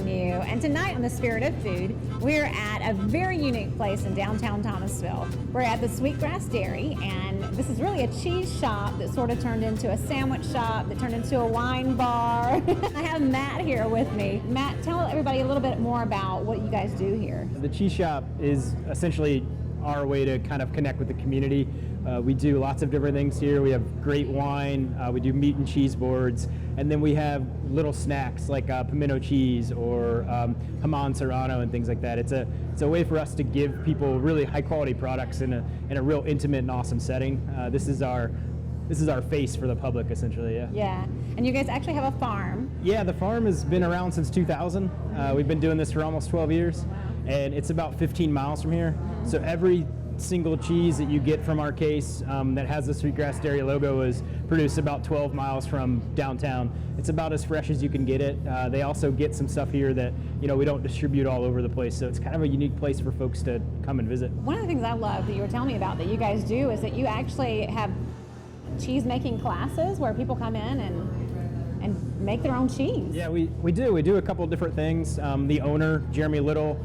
New, and tonight on The Spirit of Food, we're at a very unique place in downtown Thomasville. We're at the Sweetgrass Dairy, and this is really a cheese shop that sort of turned into a sandwich shop, that turned into a wine bar. I have Matt here with me. Matt, tell everybody a little bit more about what you guys do here. The cheese shop is essentially our way to kind of connect with the community. We do lots of different things here. We have great wine, we do meat and cheese boards, and then we have little snacks like pimento cheese or jamon serrano and things like that. It's a way for us to give people really high quality products in a real intimate and awesome setting. This is our face for the public, essentially. Yeah, and you guys actually have a farm. Yeah, the farm has been around since 2000. We've been doing this for almost 12 years. Wow. And it's about 15 miles from here. So every single cheese that you get from our case that has the Sweetgrass Dairy logo is produced about 12 miles from downtown. It's about as fresh as you can get it. They also get some stuff here that we don't distribute all over the place, so it's kind of a unique place for folks to come and visit. One of the things I love that you were telling me about that you guys do is that you actually have cheese making classes where people come in and make their own cheese. Yeah, we do a couple of different things. The owner, Jeremy Little,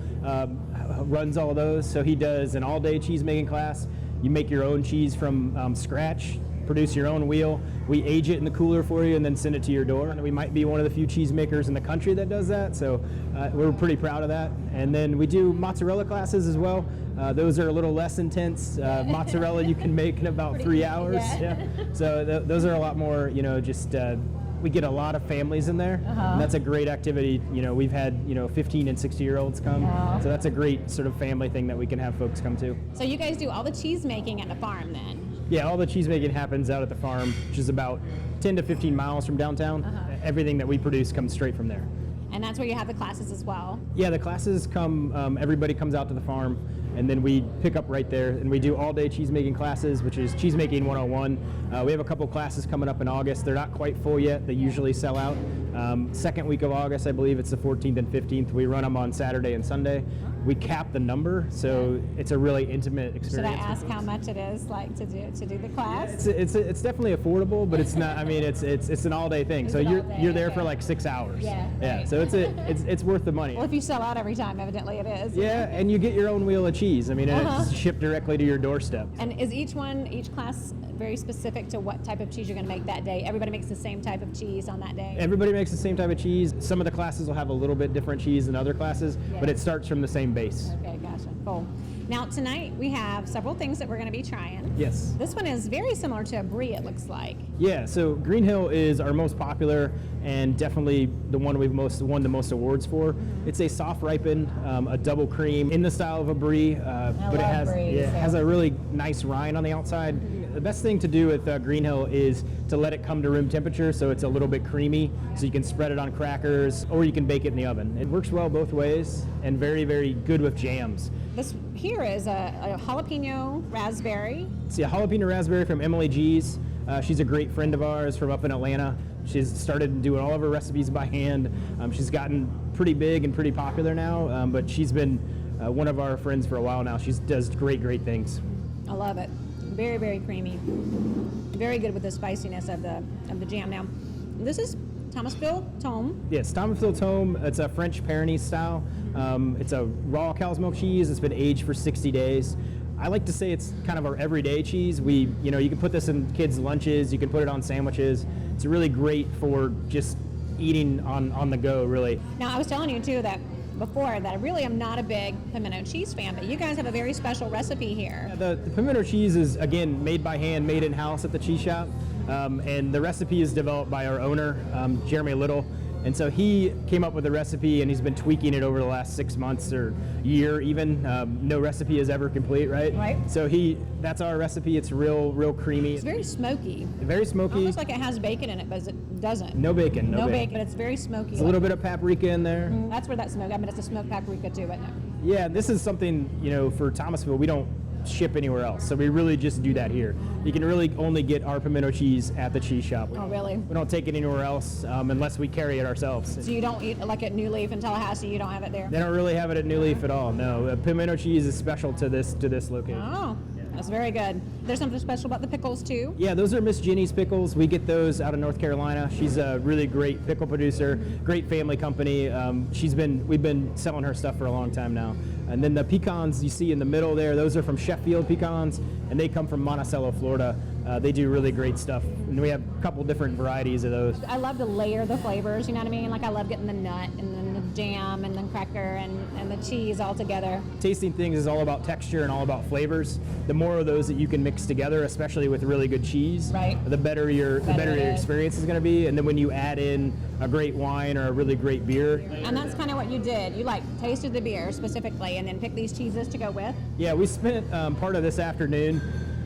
runs all of those. So he does an all-day cheese making class. You make your own cheese from scratch, produce your own wheel. We age it in the cooler for you and then send it to your door. And we might be one of the few cheese makers in the country that does that, so we're pretty proud of that. And then we do mozzarella classes as well. Those are a little less intense. Mozzarella you can make in about 3 hours. Yeah. So those are a lot more, we get a lot of families in there, and that's a great activity. We've had 15 and 60-year-olds come, so that's a great sort of family thing that we can have folks come to. So you guys do all the cheese making at the farm then? Yeah, all the cheese making happens out at the farm, which is about 10 to 15 miles from downtown. Everything that we produce comes straight from there. And that's where you have the classes as well? Yeah, the classes come, everybody comes out to the farm, and then we pick up right there, and we do all-day cheese-making classes, which is Cheese Making 101. We have a couple classes coming up in August. They're not quite full yet. They usually sell out. Second week of August, I believe it's the 14th and 15th. We run them on Saturday and Sunday. We cap the number, so it's a really intimate experience. Should I ask how much it is like to do the class? Yeah, it's definitely affordable, but it's not. I mean, it's an all-day thing. So you're there for like 6 hours. Yeah. Right. So it's worth the money. Well, if you sell out every time, evidently it is. Yeah, and you get your own wheel of cheese. I mean, it's shipped directly to your doorstep. And is each class very specific to what type of cheese you're going to make that day? Everybody makes the same type of cheese on that day? Everybody makes the same type of cheese. Some of the classes will have a little bit different cheese than other classes, but it starts from the same base. Okay, gotcha. Cool. Now, tonight we have several things that we're going to be trying. Yes. This one is very similar to a brie, it looks like. Yeah, so Green Hill is our most popular and definitely the one we've won the most awards for. It's a soft ripened, a double cream in the style of a brie, but it has a really nice rind on the outside. The best thing to do with Green Hill is to let it come to room temperature so it's a little bit creamy, so you can spread it on crackers or you can bake it in the oven. It works well both ways and very, very good with jams. This here is a jalapeno raspberry. It's a jalapeno raspberry from Emily G's. She's a great friend of ours from up in Atlanta. She's started doing all of her recipes by hand. She's gotten pretty big and pretty popular now, but she's been one of our friends for a while now. She does great things. I love it. Very, very creamy. Very good with the spiciness of the jam. Now, this is Thomasville Tome. Yes, Thomasville Tome. It's a French Pyrenees style. It's a raw cow's milk cheese. It's been aged for 60 days. I like to say it's kind of our everyday cheese. You can put this in kids' lunches. You can put it on sandwiches. It's really great for just eating on the go, really. Now, I was telling you too that before that I really am not a big pimento cheese fan, but you guys have a very special recipe here. Yeah, the pimento cheese is, again, made by hand, made in-house at the cheese shop, and the recipe is developed by our owner, Jeremy Little. And so he came up with the recipe, and he's been tweaking it over the last 6 months or year even. No recipe is ever complete, right? Right. So that's our recipe. It's real creamy. It's very smoky. Very smoky. Almost like it has bacon in it, but it doesn't. No bacon. No bacon, but it's very smoky. There's a little bit of paprika in there. That's where that smoke. I mean, it's a smoked paprika too, but no. Yeah, this is something, for Thomasville, we don't ship anywhere else. So we really just do that here. You can really only get our pimento cheese at the cheese shop. Oh, really? We don't take it anywhere else unless we carry it ourselves. So you don't eat, like at New Leaf in Tallahassee, you don't have it there? They don't really have it at New Leaf at all, no. Pimento cheese is special to this location. Oh, that's very good. There's something special about the pickles too? Yeah, those are Miss Ginny's pickles. We get those out of North Carolina. She's a really great pickle producer, great family company. We've been selling her stuff for a long time now. And then the pecans you see in the middle there, those are from Sheffield pecans, and they come from Monticello, Florida. They do really great stuff, and we have a couple different varieties of those. I love to layer the flavors, you know what I mean? Like I love getting the nut and then the jam and the cracker and the cheese all together. Tasting things is all about texture and all about flavors. The more of those that you can mix together, especially with really good cheese, right, the better your experience is going to be. And then when you add in a great wine or a really great beer. And that's kind of what you did. You like tasted the beer specifically and then picked these cheeses to go with? Yeah, we spent part of this afternoon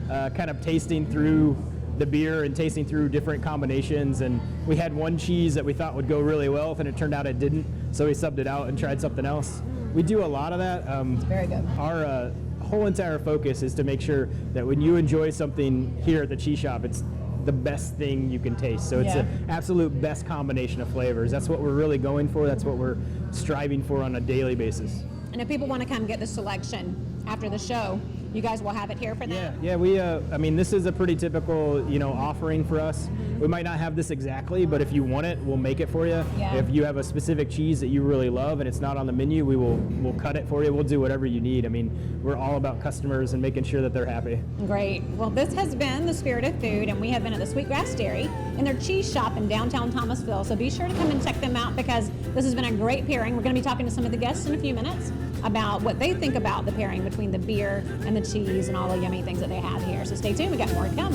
kind of tasting through the beer and tasting through different combinations, and we had one cheese that we thought would go really well with, and it turned out it didn't, so we subbed it out and tried something else. We do a lot of that. It's very good. Our whole entire focus is to make sure that when you enjoy something here at the cheese shop, it's the best thing you can taste. So it's an absolute best combination of flavors. That's what we're really going for. That's what we're striving for on a daily basis. And if people want to come get the selection after the show, you guys will have it here for them? Yeah, we, I mean, this is a pretty typical, offering for us. We might not have this exactly, but if you want it, we'll make it for you. Yeah. If you have a specific cheese that you really love and it's not on the menu, we'll cut it for you. We'll do whatever you need. I mean, we're all about customers and making sure that they're happy. Great. Well, this has been The Spirit of Food, and we have been at the Sweetgrass Dairy in their cheese shop in downtown Thomasville. So be sure to come and check them out because this has been a great pairing. We're going to be talking to some of the guests in a few minutes about what they think about the pairing between the beer and the cheese and all the yummy things that they have here. So stay tuned. We got more to come.